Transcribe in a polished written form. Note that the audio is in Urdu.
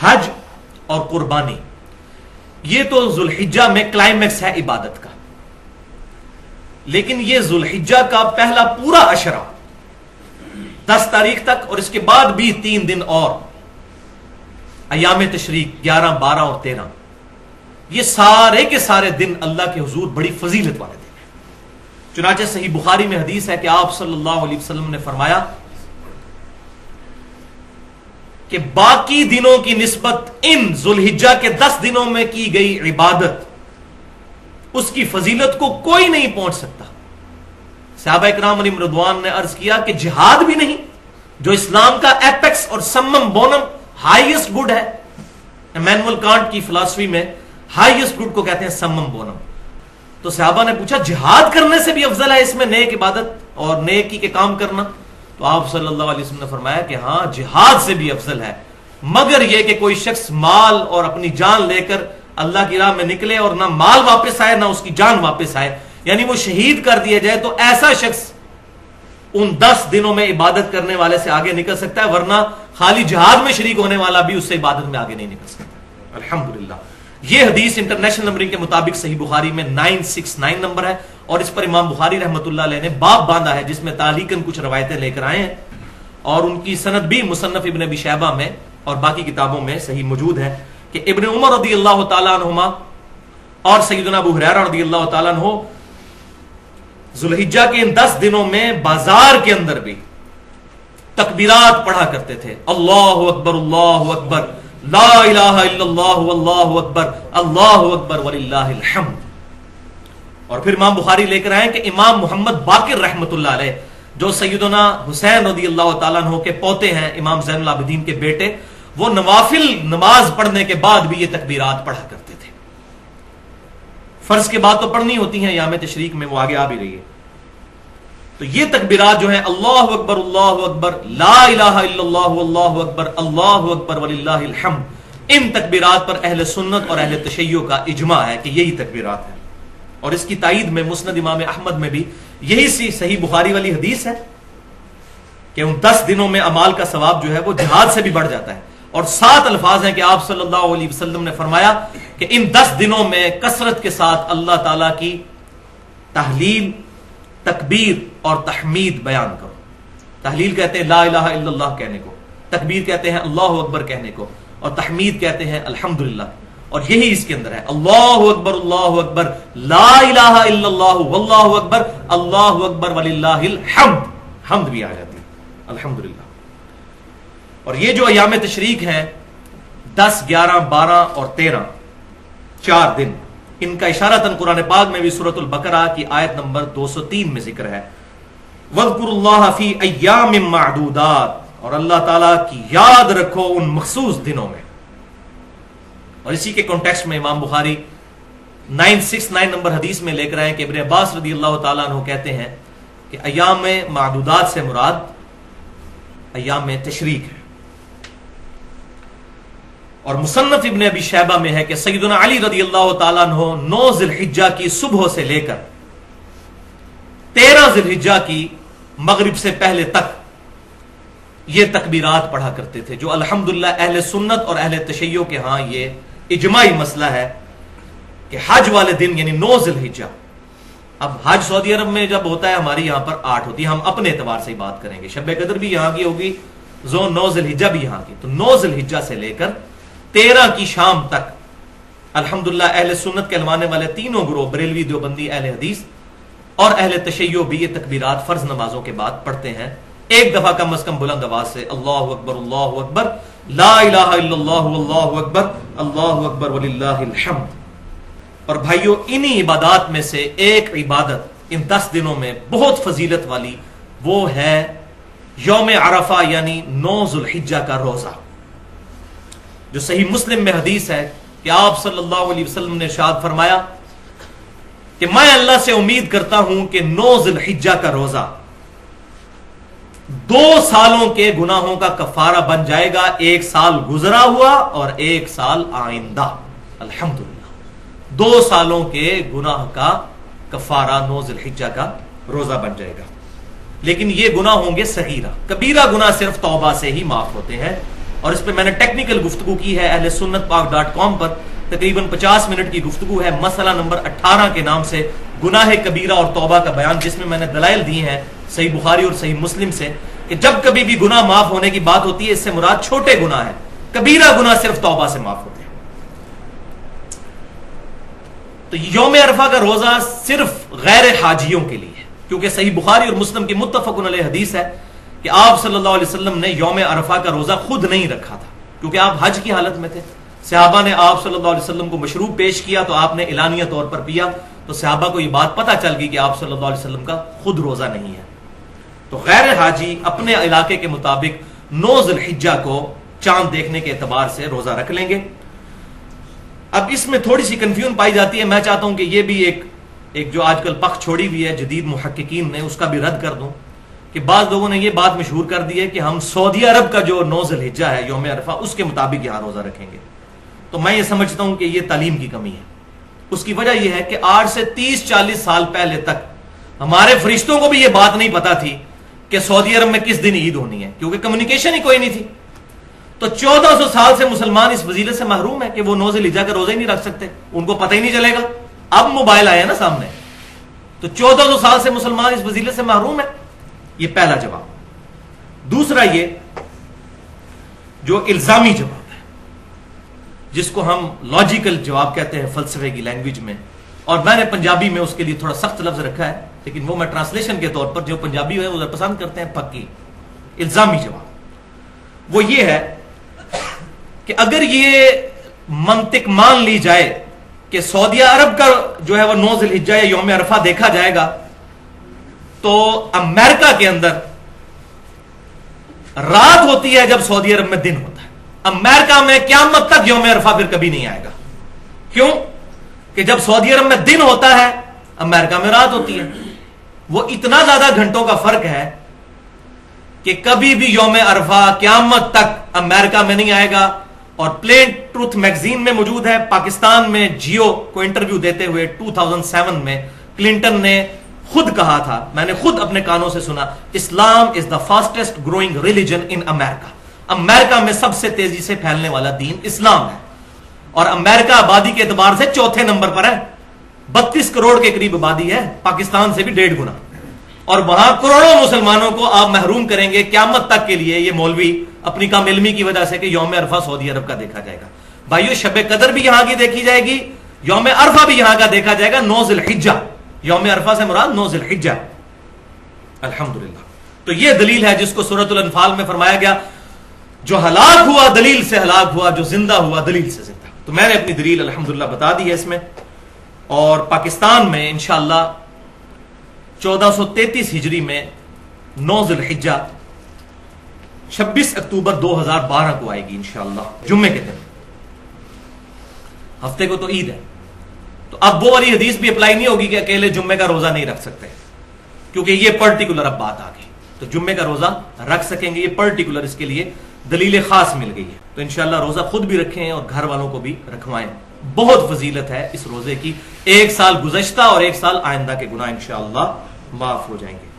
حج اور قربانی، یہ تو ذوالحجہ میں کلائمیکس ہے عبادت کا، لیکن یہ ذوالحجہ کا پہلا پورا عشرہ 10 تاریخ تک، اور اس کے بعد بھی 3 دن اور ایام تشریق 11، 12 اور 13، یہ سارے کے سارے دن اللہ کے حضور بڑی فضیلت والے دن ہیں۔ چنانچہ صحیح بخاری میں حدیث ہے کہ آپ صلی اللہ علیہ وسلم نے فرمایا کہ باقی دنوں کی نسبت ان ذوالحجہ کے 10 دنوں میں کی گئی عبادت، اس کی فضیلت کو کوئی نہیں پہنچ سکتا۔ صحابہ اکرام علیہم رضوان نے عرض کیا کہ جہاد بھی نہیں، جو اسلام کا ایپیکس اور سمم بونم ہائیسٹ گڈ ہے، ایمینول کانٹ کی فلسفی میں ہائیسٹ گڈ کو کہتے ہیں سمم بونم۔ تو صحابہ نے پوچھا جہاد کرنے سے بھی افضل ہے اس میں نیک عبادت اور نیکی کے کام کرنا؟ تو آپ صلی اللہ علیہ وسلم نے فرمایا کہ ہاں جہاد سے بھی افضل ہے، مگر یہ کہ کوئی شخص مال اور اپنی جان لے کر اللہ کی راہ میں نکلے اور نہ مال واپس آئے نہ اس کی جان واپس آئے، یعنی وہ شہید کر دیا جائے، تو ایسا شخص ان 10 دنوں میں عبادت کرنے والے سے آگے نکل سکتا ہے، ورنہ خالی جہاد میں شریک ہونے والا بھی اس سے عبادت میں آگے نہیں نکل سکتا۔ الحمدللہ یہ حدیث انٹرنیشنل نمبرنگ کے مطابق صحیح بخاری میں 969 نمبر ہے، اور اس پر امام بخاری رحمۃ اللہ علیہ نے باب باندھا ہے جس میں تعلیقاً کچھ روایتیں لے کر آئے ہیں، اور ان کی سند بھی مصنف ابن ابی شیبہ میں اور باقی کتابوں میں صحیح موجود ہے کہ ابن عمر رضی اللہ تعالیٰ عنہما اور سیدنا ابو ہریرہ رضی اللہ تعالیٰ عنہ ذوالحجہ کے ان 10 دنوں میں بازار کے اندر بھی تکبیرات پڑھا کرتے تھے، اللہ اکبر اللہ اکبر، لا الہ الا اللہ واللہ اکبر، اللہ اکبر وللہ الحمد۔ اور پھر امام بخاری لے کر آئے کہ امام محمد باقر رحمت اللہ علیہ، جو سیدنا حسین رضی اللہ تعالیٰ عنہ کے پوتے ہیں، امام زین العابدین کے بیٹے، وہ نوافل نماز پڑھنے کے بعد بھی یہ تکبیرات پڑھا کرتے تھے۔ فرض کے بعد تو پڑھنی ہوتی ہیں یام تشریق میں، وہ آگے آ بھی رہی ہے۔ تو یہ تکبیرات جو ہیں اللہ اکبر لا الہ الا اللہ واللہ اکبر اللہ اکبر وللہ الحمد، ان تکبیرات پر اہل سنت اور اہل تشیع کا اجماع ہے کہ یہی تکبیرات ہیں، اور اس کی تائید میں مسند امام احمد میں بھی یہی سی صحیح بخاری والی حدیث ہے کہ ان 10 دنوں میں اعمال کا ثواب جو ہے وہ جہاد سے بھی بڑھ جاتا ہے، اور 7 الفاظ ہیں کہ آپ صلی اللہ علیہ وسلم نے فرمایا کہ ان 10 دنوں میں کثرت کے ساتھ اللہ تعالی کی تحلیل، تکبیر اور تحمید بیان کرو۔ تحلیل کہتے ہیں لا الہ الا اللہ کہنے کو، تکبیر کہتے ہیں اللہ اکبر کہنے کو، اور تحمید کہتے ہیں الحمدللہ، اور یہی اس کے اندر ہے اللہ اکبر لا الہ الا اللہ واللہ اکبر اللہ اکبر وللہ الحمد، حمد بھی آ جاتی ہے الحمدللہ۔ اور یہ جو ایام تشریق ہیں 10، 11، 12 اور 13، 4 دن، ان کا اشارتاً قرآن پاک میں بھی سورۃ البقرہ کی آیت نمبر 203 میں ذکر ہے، وَاذْكُرُوا اللَّهَ فِي أَيَّامٍ مَّعْدُودَاتٍ، اور اللہ تعالیٰ کی یاد رکھو ان مخصوص دنوں میں۔ اور اسی کے کانٹیکسٹ میں امام بخاری 969 نمبر حدیث میں لے کر آئے کہ ابن عباس رضی اللہ تعالیٰ عنہ کہتے ہیں کہ ایام معدودات سے مراد ایام تشریق ہے۔ اور مصنف ابن ابی شیبہ میں ہے کہ سیدنا علی رضی اللہ تعالیٰ عنہ 9 ذی الحجہ کی صبح سے لے کر 13 ذی الحجہ کی مغرب سے پہلے تک یہ تکبیرات پڑھا کرتے تھے، جو الحمدللہ اہل سنت اور اہل تشیع کے ہاں یہ اجماعی مسئلہ ہے کہ حج والے دن یعنی 9 ذی الحجہ، اب حج سعودی عرب میں جب ہوتا ہے ہماری یہاں پر 8 ہوتی ہے، ہم اپنے اعتبار سے ہی بات کریں گے، شب قدر بھی یہاں کی ہوگی، 9 ذی الحجہ بھی یہاں کی، تو 9 ذی الحجہ سے لے کر 13 کی شام تک الحمدللہ اہل سنت کہلوانے والے تینوں گروہ، بریلوی، دیوبندی، اہل حدیث اور اہل تشیع بھی یہ تکبیرات فرض نمازوں کے بعد پڑھتے ہیں، ایک دفعہ کم از کم بلند آواز سے اللہ اکبر لا الہ الا اللہ واللہ اکبر وللہ الحمد۔ اور بھائیو انہی عبادات میں سے ایک عبادت ان 10 دنوں میں بہت فضیلت والی، وہ ہے یوم عرفہ یعنی 9 ذی الحجہ کا روزہ، جو صحیح مسلم میں حدیث ہے کہ آپ صلی اللہ علیہ وسلم نے ارشاد فرمایا کہ میں اللہ سے امید کرتا ہوں کہ 9 ذی الحجہ کا روزہ 2 سالوں کے گناہوں کا کفارہ بن جائے گا، 1 سال گزرا ہوا اور 1 سال آئندہ، الحمدللہ 2 سالوں کے گناہ کا کفارہ 9 ذی الحجہ کا روزہ بن جائے گا۔ لیکن یہ گناہ ہوں گے صغیرہ، کبیرہ گناہ صرف توبہ سے ہی معاف ہوتے ہیں، اور اس پہ میں نے ٹیکنیکل گفتگو کی ہے اہل سنت پاک .com پر، تقریباً 50 منٹ کی گفتگو ہے، مسئلہ نمبر 18 کے نام سے گناہ کبیرہ اور توبہ کا بیان، جس میں نے دلائل دی ہیں صحیح بخاری اور صحیح مسلم سے کہ جب کبھی بھی گناہ معاف ہونے کی بات ہوتی ہے اس سے مراد چھوٹے گناہ ہے، کبیرہ گناہ صرف توبہ سے معاف ہوتے ہیں۔ تو یوم عرفہ کا روزہ صرف غیر حاجیوں کے لیے ہے، کیونکہ صحیح بخاری اور مسلم کی متفق علیہ حدیث ہے کہ آپ صلی اللہ علیہ وسلم نے یوم عرفہ کا روزہ خود نہیں رکھا تھا، کیونکہ آپ حج کی حالت میں تھے، صحابہ نے آپ صلی اللہ علیہ وسلم کو مشروب پیش کیا تو آپ نے اعلانیہ طور پر پیا، تو صحابہ کو یہ بات پتہ چل گئی کہ آپ صلی اللہ علیہ وسلم کا خود روزہ نہیں ہے۔ تو غیر حاجی اپنے علاقے کے مطابق 9 ذی الحجہ کو چاند دیکھنے کے اعتبار سے روزہ رکھ لیں گے۔ اب اس میں تھوڑی سی کنفیوژن پائی جاتی ہے، میں چاہتا ہوں کہ یہ بھی ایک جو آج کل پخ چھوڑی ہوئی ہے جدید محققین نے، اس کا بھی رد کر دوں کہ بعض لوگوں نے یہ بات مشہور کر دی ہے کہ ہم سعودی عرب کا جو 9 ذی الحجہ ہے یوم عرفہ اس کے مطابق یہاں روزہ رکھیں گے۔ تو میں یہ سمجھتا ہوں کہ یہ تعلیم کی کمی ہے۔ اس کی وجہ یہ ہے کہ آج سے 30-40 سال پہلے تک ہمارے فرشتوں کو بھی یہ بات نہیں پتا تھی کہ سعودی عرب میں کس دن عید ہونی ہے، کیونکہ کمیونیکیشن ہی کوئی نہیں تھی۔ تو 1400 سال سے مسلمان اس فضیلت سے محروم ہے کہ وہ 9 ذی الحجہ کا روزہ ہی نہیں رکھ سکتے، ان کو پتہ ہی نہیں چلے گا۔ اب موبائل آیا نا سامنے، تو 1400 سال سے مسلمان اس فضیلت سے محروم ہے۔ یہ پہلا جواب۔ دوسرا یہ جو الزامی جواب ہے، جس کو ہم لاجیکل جواب کہتے ہیں فلسفے کی لینگویج میں، اور میں نے پنجابی میں اس کے لیے تھوڑا سخت لفظ رکھا ہے، لیکن وہ میں ٹرانسلیشن کے طور پر جو پنجابی ہے وہ پسند کرتے ہیں پکی الزامی جواب، وہ یہ ہے کہ اگر یہ منطق مان لی جائے کہ سعودی عرب کا جو ہے وہ 9 ذی الحجہ یا یوم عرفہ دیکھا جائے گا، تو امریکہ کے اندر رات ہوتی ہے جب سعودی عرب میں دن ہوتا ہے۔ امریکہ میں قیامت تک یوم عرفہ پھر کبھی نہیں آئے گا۔ کیوں؟ کہ جب سعودی عرب میں دن ہوتا ہے امریکہ میں رات ہوتی ہے۔ وہ اتنا زیادہ گھنٹوں کا فرق ہے کہ کبھی بھی یوم عرفہ قیامت تک امریکہ میں نہیں آئے گا۔ اور پلین ٹروتھ میگزین میں موجود ہے، پاکستان میں جیو کو انٹرویو دیتے ہوئے 2007 میں کلنٹن نے خود کہا تھا، میں نے خود اپنے کانوں سے سنا، اسلام از دا فاسٹسٹ گروئنگ ریلیجن ان امریکہ۔ امریکہ میں سب سے تیزی سے پھیلنے والا دین اسلام ہے، اور امریکہ آبادی کے اعتبار سے 4تھے نمبر پر ہے، 32 کروڑ کے قریب آبادی ہے، پاکستان سے بھی 1.5 گنا، اور وہاں کروڑوں مسلمانوں کو آپ محروم کریں گے قیامت تک کے لیے یہ مولوی اپنی کم علمی کی وجہ سے کہ یوم عرفہ سعودی عرب کا دیکھا جائے گا۔ بھائیو، شب قدر بھی یہاں کی دیکھی جائے گی، یوم عرفہ بھی یہاں کا دیکھا جائے گا، 9 ذی الحجہ، یوم عرفہ سے مراد 9 ذی الحجہ، الحمدللہ۔ تو یہ دلیل ہے جس کو سورۃ الانفال میں فرمایا گیا، جو ہلاک ہوا دلیل سے ہلاک ہوا، جو زندہ ہوا دلیل سے زندہ۔ تو میں نے اپنی دلیل الحمدللہ بتا دی ہے اس میں، اور پاکستان میں انشاءاللہ 1433 ہجری میں 9 ذی الحجہ 26 اکتوبر 2012 کو آئے گی انشاءاللہ، جمعے کے دن، ہفتے کو تو عید ہے۔ تو اب وہ والی حدیث بھی اپلائی نہیں ہوگی کہ اکیلے جمعے کا روزہ نہیں رکھ سکتے، کیونکہ یہ پرٹیکولر اب بات آ گئی، تو جمعے کا روزہ رکھ سکیں گے، یہ پرٹیکولر اس کے لیے دلیل خاص مل گئی ہے۔ تو انشاءاللہ روزہ خود بھی رکھیں اور گھر والوں کو بھی رکھوائیں، بہت فضیلت ہے اس روزے کی، 1 سال گزشتہ اور 1 سال آئندہ کے گناہ انشاءاللہ معاف ہو جائیں گے۔